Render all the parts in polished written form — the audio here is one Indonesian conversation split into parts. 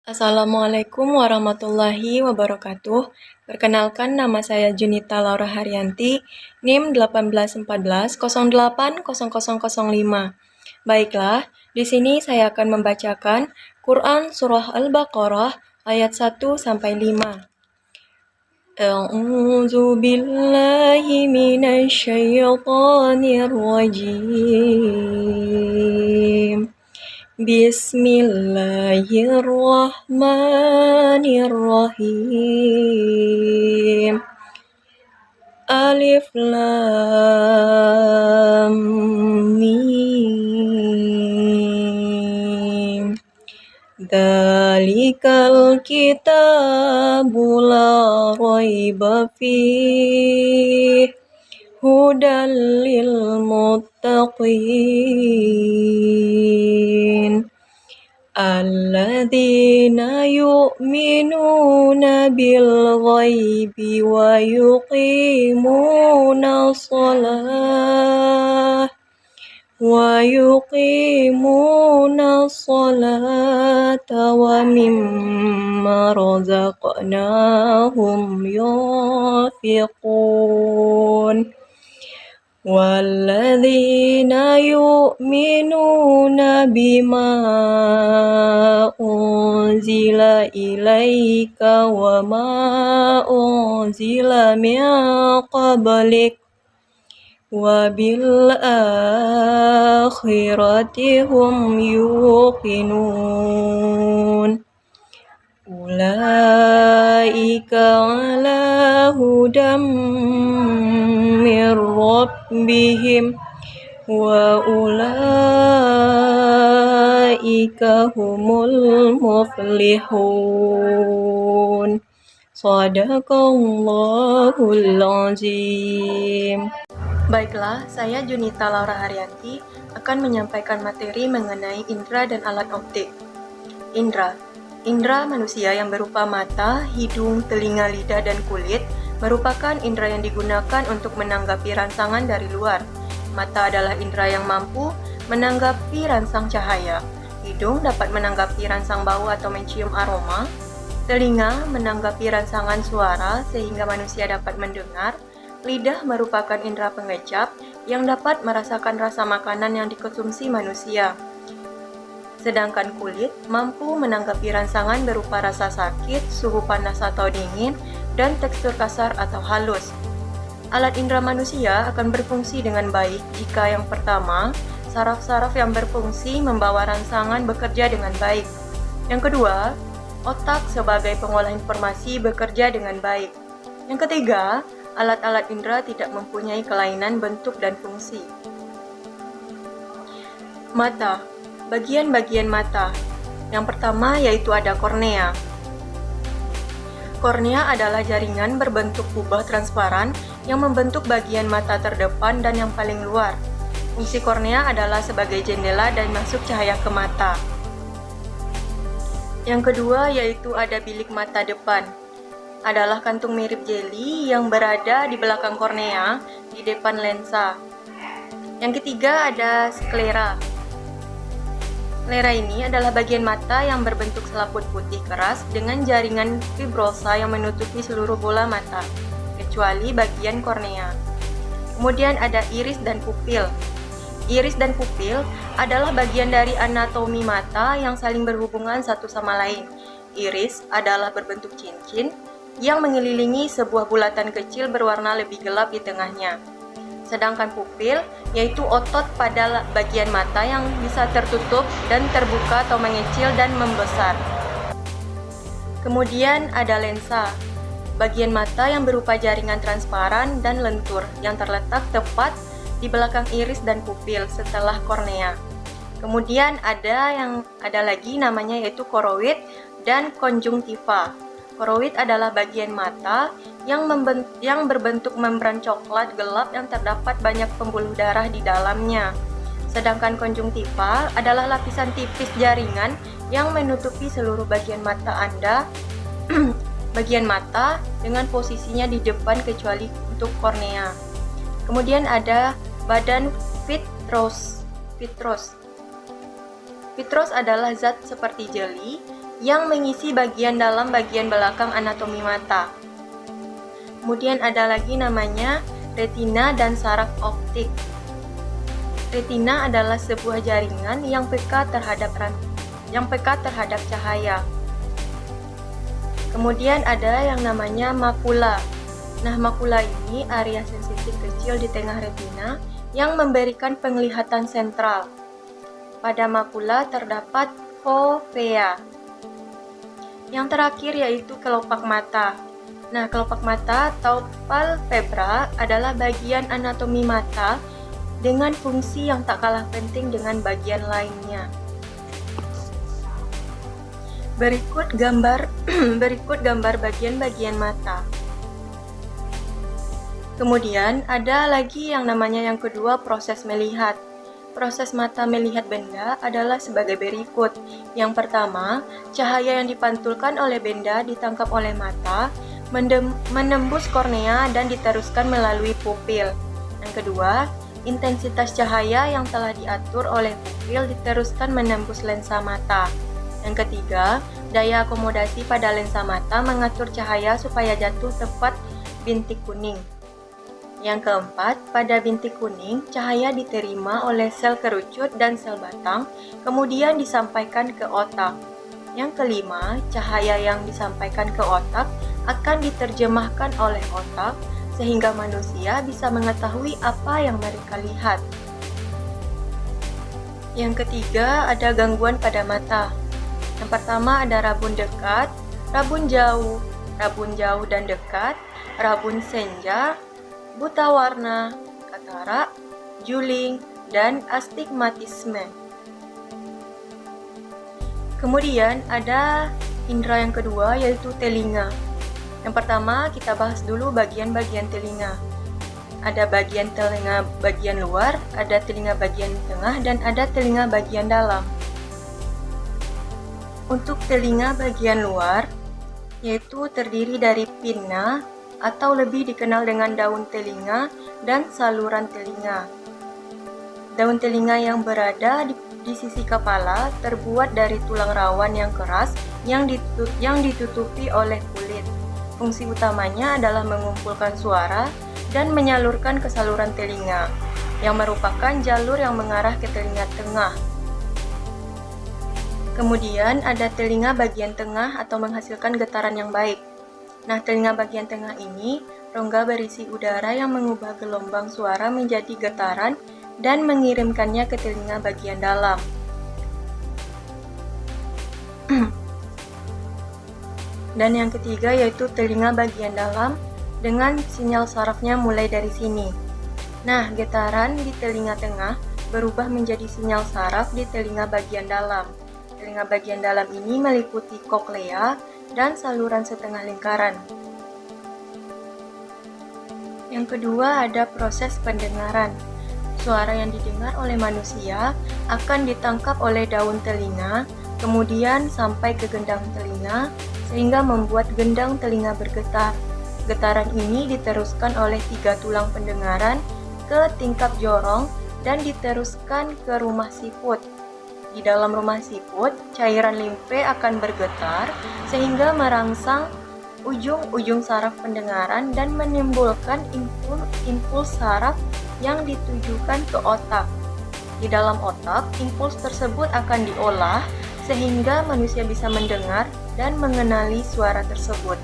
Assalamualaikum warahmatullahi wabarakatuh. Perkenalkan, nama saya Junita Laura Haryanti, NIM 1814080005. Baiklah, di sini saya akan membacakan Quran Surah Al-Baqarah ayat 1 sampai 5. A'udzu billahi minasy syaithanir rajim. Bismillahirrahmanirrahim. Alif Lam Mim. Dzalikal kitabu la raiba fihi hudal lil muttaqin alladzina yu'minuna bil ghaibi wa yuqimuna sholata wa mimma razaqnahum yunfiqun walladzina yu'minuna bima unzila ilaika wa ma unzila min qablik wa bil akhirati hum yuqinun ulaika ala hudam min rabbihim wa ulaika humul muflihun. Shadaqallahul azim. Baiklah, saya Junita Laura Haryanti akan menyampaikan materi mengenai indera dan alat optik. Indra manusia yang berupa mata, hidung, telinga, lidah, dan kulit merupakan indera yang digunakan untuk menanggapi rangsangan dari luar. Mata adalah indera yang mampu menanggapi rangsang cahaya. Hidung dapat menanggapi rangsang bau atau mencium aroma. Telinga menanggapi rangsangan suara sehingga manusia dapat mendengar. Lidah merupakan indera pengecap yang dapat merasakan rasa makanan yang dikonsumsi manusia. Sedangkan kulit mampu menanggapi rangsangan berupa rasa sakit, suhu panas atau dingin, dan tekstur kasar atau halus. Alat indera manusia akan berfungsi dengan baik jika yang pertama, saraf-saraf yang berfungsi membawa rangsangan bekerja dengan baik. Yang kedua, otak sebagai pengolah informasi bekerja dengan baik. Yang ketiga, alat-alat indera tidak mempunyai kelainan bentuk dan fungsi. Mata. Bagian-bagian mata. Yang pertama yaitu ada kornea. Kornea adalah jaringan berbentuk kubah transparan yang membentuk bagian mata terdepan dan yang paling luar. Fungsi kornea adalah sebagai jendela dan masuk cahaya ke mata. Yang kedua yaitu ada bilik mata depan. Adalah kantung mirip jeli yang berada di belakang kornea di depan lensa. Yang ketiga ada sklera. Sklera ini adalah bagian mata yang berbentuk selaput putih keras dengan jaringan fibrosa yang menutupi seluruh bola mata, kecuali bagian kornea. Kemudian ada iris dan pupil. Iris dan pupil adalah bagian dari anatomi mata yang saling berhubungan satu sama lain. Iris adalah berbentuk cincin yang mengelilingi sebuah bulatan kecil berwarna lebih gelap di tengahnya. Sedangkan pupil yaitu otot pada bagian mata yang bisa tertutup dan terbuka atau mengecil dan membesar. Kemudian ada lensa, bagian mata yang berupa jaringan transparan dan lentur yang terletak tepat di belakang iris dan pupil setelah kornea. Kemudian ada lagi namanya yaitu koroid dan konjungtiva. Koroid adalah bagian mata yang berbentuk membran coklat gelap yang terdapat banyak pembuluh darah di dalamnya. Sedangkan konjungtiva adalah lapisan tipis jaringan yang menutupi seluruh bagian mata Anda bagian mata dengan posisinya di depan kecuali untuk kornea. Kemudian ada badan vitros. Vitros adalah zat seperti jeli yang mengisi bagian dalam bagian belakang anatomi mata. Kemudian ada lagi namanya retina dan saraf optik. Retina adalah sebuah jaringan yang peka terhadap cahaya. Kemudian ada yang namanya makula. Nah, makula ini area sensitif kecil di tengah retina yang memberikan penglihatan sentral. Pada makula terdapat fovea. Yang terakhir yaitu kelopak mata. Nah, kelopak mata atau palpebra adalah bagian anatomi mata dengan fungsi yang tak kalah penting dengan bagian lainnya. Berikut gambar bagian-bagian mata. Kemudian ada lagi yang namanya yang kedua, proses melihat. Proses mata melihat benda adalah sebagai berikut. Yang pertama, cahaya yang dipantulkan oleh benda ditangkap oleh mata, menembus kornea dan diteruskan melalui pupil. Yang kedua, intensitas cahaya yang telah diatur oleh pupil diteruskan menembus lensa mata. Yang ketiga, daya akomodasi pada lensa mata mengatur cahaya supaya jatuh tepat bintik kuning. Yang keempat, pada bintik kuning, cahaya diterima oleh sel kerucut dan sel batang, kemudian disampaikan ke otak. Yang kelima, cahaya yang disampaikan ke otak akan diterjemahkan oleh otak, sehingga manusia bisa mengetahui apa yang mereka lihat. Yang ketiga, ada gangguan pada mata. Yang pertama ada rabun dekat, rabun jauh dan dekat, rabun senja, buta warna, katarak, juling, dan astigmatisme. Kemudian ada indera yang kedua yaitu telinga. Yang pertama kita bahas dulu bagian-bagian telinga. Ada bagian telinga bagian luar, ada telinga bagian tengah, dan ada telinga bagian dalam. Untuk telinga bagian luar, yaitu terdiri dari pinna atau lebih dikenal dengan daun telinga dan saluran telinga. Daun telinga yang berada di sisi kepala terbuat dari tulang rawan yang keras yang ditutupi oleh kulit. Fungsi utamanya adalah mengumpulkan suara dan menyalurkan ke saluran telinga, yang merupakan jalur yang mengarah ke telinga tengah. Kemudian ada telinga bagian tengah atau menghasilkan getaran yang baik. Nah, telinga bagian tengah ini rongga berisi udara yang mengubah gelombang suara menjadi getaran dan mengirimkannya ke telinga bagian dalam. Dan yang ketiga yaitu telinga bagian dalam dengan sinyal sarafnya mulai dari sini. Nah, getaran di telinga tengah berubah menjadi sinyal saraf di telinga bagian dalam. Telinga bagian dalam ini meliputi koklea dan saluran setengah lingkaran. Yang kedua ada proses pendengaran. Suara yang didengar oleh manusia akan ditangkap oleh daun telinga, kemudian sampai ke gendang telinga, sehingga membuat gendang telinga bergetar. Getaran ini diteruskan oleh 3 tulang pendengaran ke tingkap jorong dan diteruskan ke rumah siput. Di dalam rumah siput, cairan limfe akan bergetar sehingga merangsang ujung-ujung saraf pendengaran dan menimbulkan impuls saraf yang ditujukan ke otak. Di dalam otak, impuls tersebut akan diolah sehingga manusia bisa mendengar dan mengenali suara tersebut.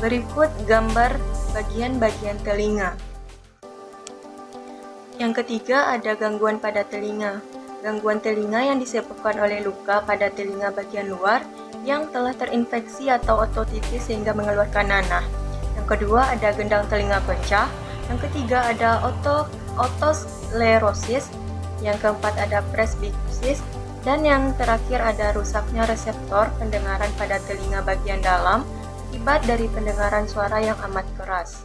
Berikut gambar bagian-bagian telinga. Yang ketiga ada gangguan pada telinga. Gangguan telinga yang disebabkan oleh luka pada telinga bagian luar yang telah terinfeksi atau ototitis sehingga mengeluarkan nanah. Yang kedua ada gendang telinga pecah. Yang ketiga ada otosklerosis. Yang keempat ada presbikusis. Dan yang terakhir ada rusaknya reseptor pendengaran pada telinga bagian dalam akibat dari pendengaran suara yang amat keras.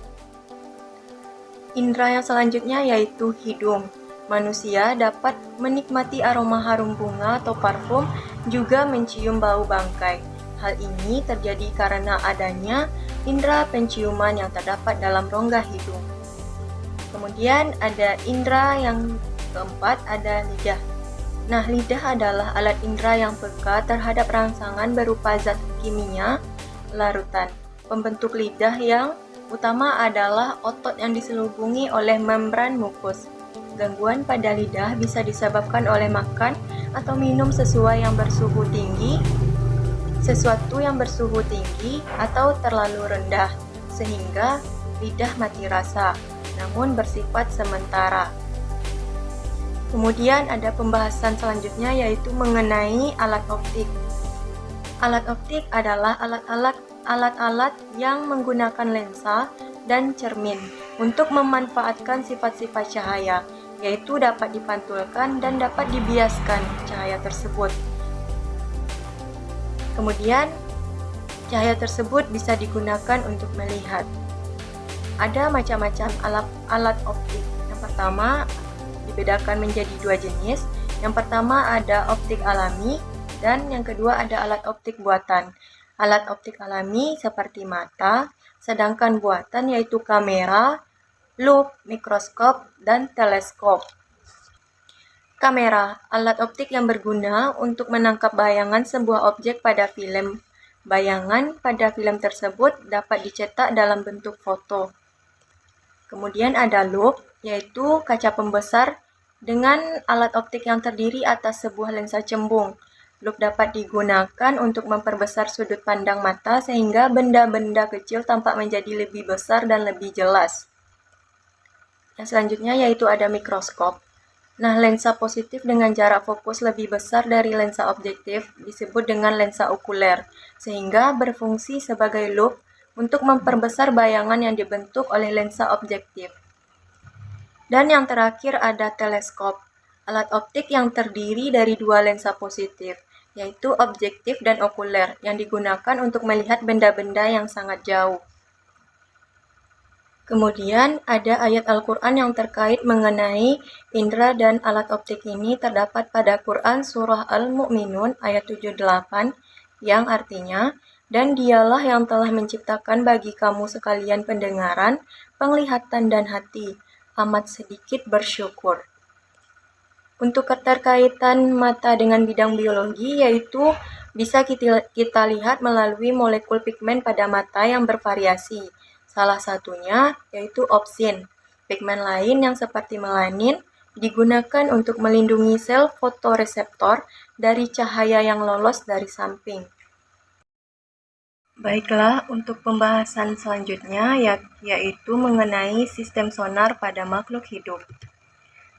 Indera yang selanjutnya yaitu hidung. Manusia dapat menikmati aroma harum bunga atau parfum, juga mencium bau bangkai. Hal ini terjadi karena adanya indera penciuman yang terdapat dalam rongga hidung. Kemudian ada indera yang keempat, ada lidah. Nah, lidah adalah alat indera yang peka terhadap rangsangan berupa zat kimia larutan. Pembentuk lidah yang utama adalah otot yang diselubungi oleh membran mukus. Gangguan pada lidah bisa disebabkan oleh makan atau minum sesuatu yang bersuhu tinggi atau terlalu rendah, sehingga lidah mati rasa, namun bersifat sementara. Kemudian ada pembahasan selanjutnya yaitu mengenai alat optik. Alat optik adalah alat-alat yang menggunakan lensa dan cermin untuk memanfaatkan sifat-sifat cahaya, yaitu dapat dipantulkan dan dapat dibiaskan cahaya tersebut. Kemudian, cahaya tersebut bisa digunakan untuk melihat. Ada macam-macam alat optik. Yang pertama, dibedakan menjadi dua jenis. Yang pertama ada optik alami dan yang kedua ada alat optik buatan. Alat optik alami seperti mata, sedangkan buatan yaitu kamera, lup, mikroskop, dan teleskop. Kamera, alat optik yang berguna untuk menangkap bayangan sebuah objek pada film. Bayangan pada film tersebut dapat dicetak dalam bentuk foto. Kemudian ada lup, yaitu kaca pembesar dengan alat optik yang terdiri atas sebuah lensa cembung. Lup dapat digunakan untuk memperbesar sudut pandang mata sehingga benda-benda kecil tampak menjadi lebih besar dan lebih jelas. Yang selanjutnya yaitu ada mikroskop. Nah, lensa positif dengan jarak fokus lebih besar dari lensa objektif disebut dengan lensa okuler, sehingga berfungsi sebagai lup untuk memperbesar bayangan yang dibentuk oleh lensa objektif. Dan yang terakhir ada teleskop, alat optik yang terdiri dari dua lensa positif, yaitu objektif dan okuler, yang digunakan untuk melihat benda-benda yang sangat jauh. Kemudian ada ayat Al-Quran yang terkait mengenai indera dan alat optik ini terdapat pada Quran Surah Al-Mu'minun ayat 78 yang artinya, dan dialah yang telah menciptakan bagi kamu sekalian pendengaran, penglihatan dan hati, amat sedikit bersyukur. Untuk keterkaitan mata dengan bidang biologi yaitu bisa kita lihat melalui molekul pigmen pada mata yang bervariasi. Salah satunya yaitu opsin. Pigmen lain yang seperti melanin digunakan untuk melindungi sel fotoreseptor dari cahaya yang lolos dari samping. Baiklah, untuk pembahasan selanjutnya yaitu mengenai sistem sonar pada makhluk hidup.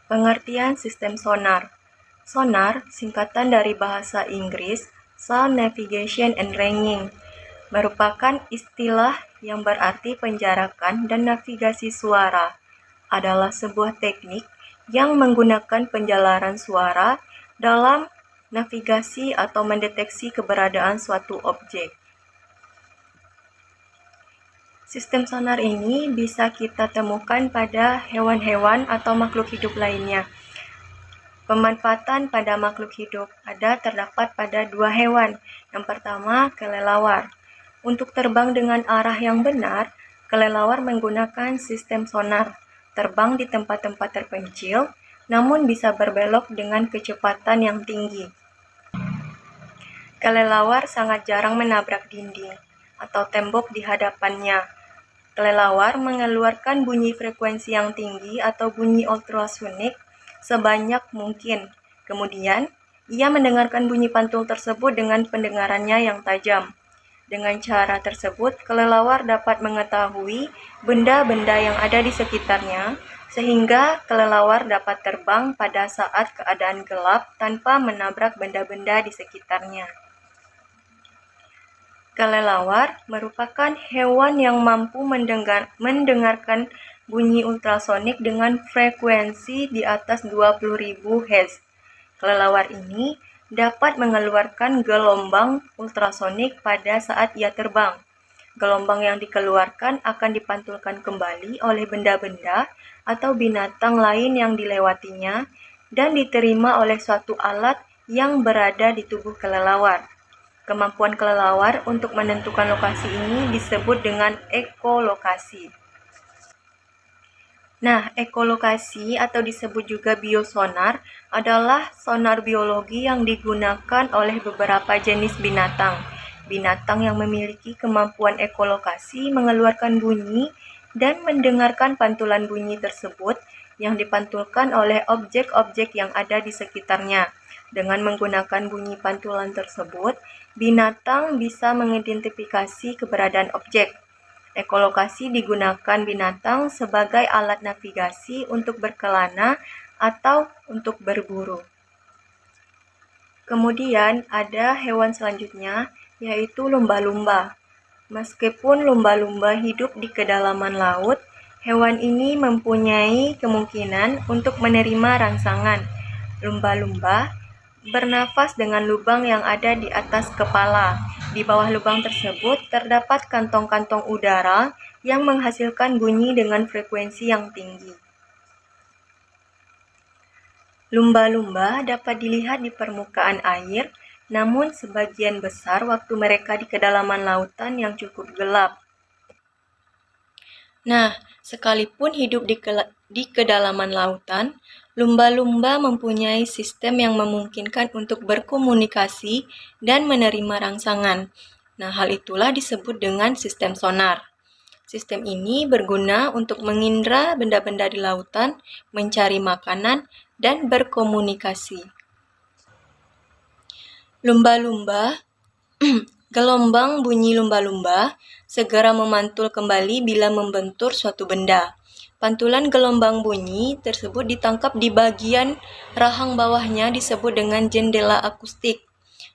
Pengertian sistem sonar. Sonar singkatan dari bahasa Inggris Sound Navigation and Ranging, merupakan istilah yang berarti penjarakan dan navigasi suara. Adalah sebuah teknik yang menggunakan penjalaran suara dalam navigasi atau mendeteksi keberadaan suatu objek. Sistem sonar ini bisa kita temukan pada hewan-hewan atau makhluk hidup lainnya. Pemanfaatan pada makhluk hidup terdapat pada dua hewan. Yang pertama, kelelawar. Untuk terbang dengan arah yang benar, kelelawar menggunakan sistem sonar. Terbang di tempat-tempat terpencil, namun bisa berbelok dengan kecepatan yang tinggi. Kelelawar sangat jarang menabrak dinding atau tembok di hadapannya. Kelelawar mengeluarkan bunyi frekuensi yang tinggi atau bunyi ultrasonik sebanyak mungkin. Kemudian, ia mendengarkan bunyi pantul tersebut dengan pendengarannya yang tajam. Dengan cara tersebut, kelelawar dapat mengetahui benda-benda yang ada di sekitarnya, sehingga kelelawar dapat terbang pada saat keadaan gelap tanpa menabrak benda-benda di sekitarnya. Kelelawar merupakan hewan yang mampu mendengarkan bunyi ultrasonik dengan frekuensi di atas 20.000 Hz. Kelelawar ini dapat mengeluarkan gelombang ultrasonik pada saat ia terbang. Gelombang yang dikeluarkan akan dipantulkan kembali oleh benda-benda atau binatang lain yang dilewatinya dan diterima oleh suatu alat yang berada di tubuh kelelawar. Kemampuan kelelawar untuk menentukan lokasi ini disebut dengan ekolokasi. Nah, ekolokasi atau disebut juga biosonar adalah sonar biologi yang digunakan oleh beberapa jenis binatang. Binatang yang memiliki kemampuan ekolokasi mengeluarkan bunyi dan mendengarkan pantulan bunyi tersebut yang dipantulkan oleh objek-objek yang ada di sekitarnya. Dengan menggunakan bunyi pantulan tersebut, binatang bisa mengidentifikasi keberadaan objek. Ekolokasi digunakan binatang sebagai alat navigasi untuk berkelana atau untuk berburu. Kemudian ada hewan selanjutnya, yaitu lumba-lumba. Meskipun lumba-lumba hidup di kedalaman laut, hewan ini mempunyai kemungkinan untuk menerima rangsangan. Lumba-lumba bernafas dengan lubang yang ada di atas kepala. Di bawah lubang tersebut terdapat kantong-kantong udara yang menghasilkan bunyi dengan frekuensi yang tinggi. Lumba-lumba dapat dilihat di permukaan air, namun sebagian besar waktu mereka di kedalaman lautan yang cukup gelap. Nah, sekalipun hidup di kedalaman lautan, lumba-lumba mempunyai sistem yang memungkinkan untuk berkomunikasi dan menerima rangsangan. Nah, hal itulah disebut dengan sistem sonar. Sistem ini berguna untuk mengindra benda-benda di lautan, mencari makanan, dan berkomunikasi. Lumba-lumba Gelombang bunyi lumba-lumba segera memantul kembali bila membentur suatu benda. Pantulan gelombang bunyi tersebut ditangkap di bagian rahang bawahnya disebut dengan jendela akustik.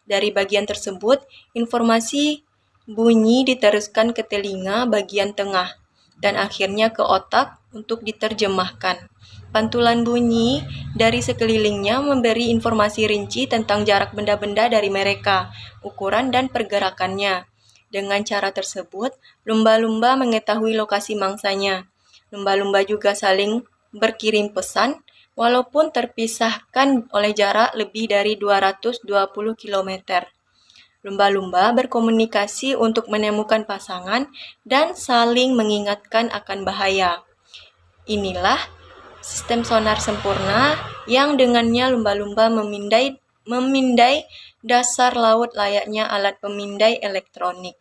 Dari bagian tersebut, informasi bunyi diteruskan ke telinga bagian tengah dan akhirnya ke otak untuk diterjemahkan. Pantulan bunyi dari sekelilingnya memberi informasi rinci tentang jarak benda-benda dari mereka, ukuran dan pergerakannya. Dengan cara tersebut, lumba-lumba mengetahui lokasi mangsanya. Lumba-lumba juga saling berkirim pesan, walaupun terpisahkan oleh jarak lebih dari 220 km. Lumba-lumba berkomunikasi untuk menemukan pasangan dan saling mengingatkan akan bahaya. Inilah sistem sonar sempurna yang dengannya lumba-lumba memindai dasar laut layaknya alat pemindai elektronik.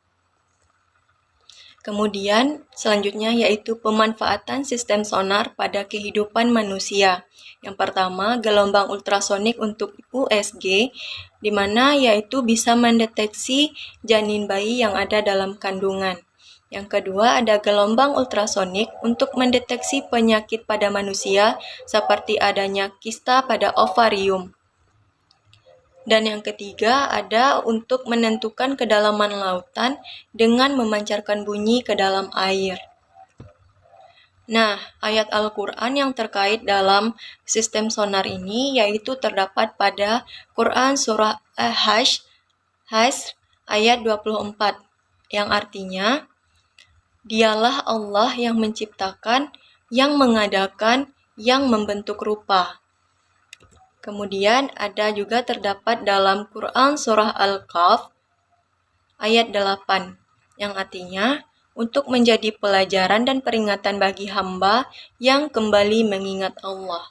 Kemudian selanjutnya yaitu pemanfaatan sistem sonar pada kehidupan manusia. Yang pertama, gelombang ultrasonik untuk USG, di mana yaitu bisa mendeteksi janin bayi yang ada dalam kandungan. Yang kedua, ada gelombang ultrasonik untuk mendeteksi penyakit pada manusia seperti adanya kista pada ovarium. Dan yang ketiga, ada untuk menentukan kedalaman lautan dengan memancarkan bunyi ke dalam air. Nah, ayat Al-Quran yang terkait dalam sistem sonar ini yaitu terdapat pada Quran Surah Hasr ayat 24, yang artinya, Dialah Allah yang menciptakan, yang mengadakan, yang membentuk rupa. Kemudian ada juga terdapat dalam Quran Surah Al-Kahf ayat 8, yang artinya untuk menjadi pelajaran dan peringatan bagi hamba yang kembali mengingat Allah.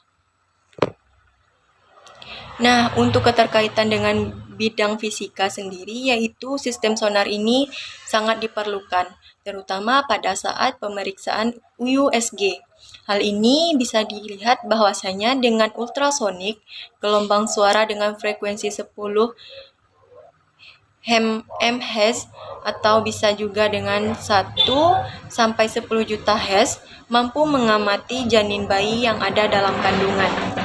Nah, untuk keterkaitan dengan bidang fisika sendiri, yaitu sistem sonar ini sangat diperlukan, terutama pada saat pemeriksaan USG. Hal ini bisa dilihat bahwasanya dengan ultrasonik, gelombang suara dengan frekuensi 10 MHz atau bisa juga dengan 1 sampai 10 juta Hz mampu mengamati janin bayi yang ada dalam kandungan.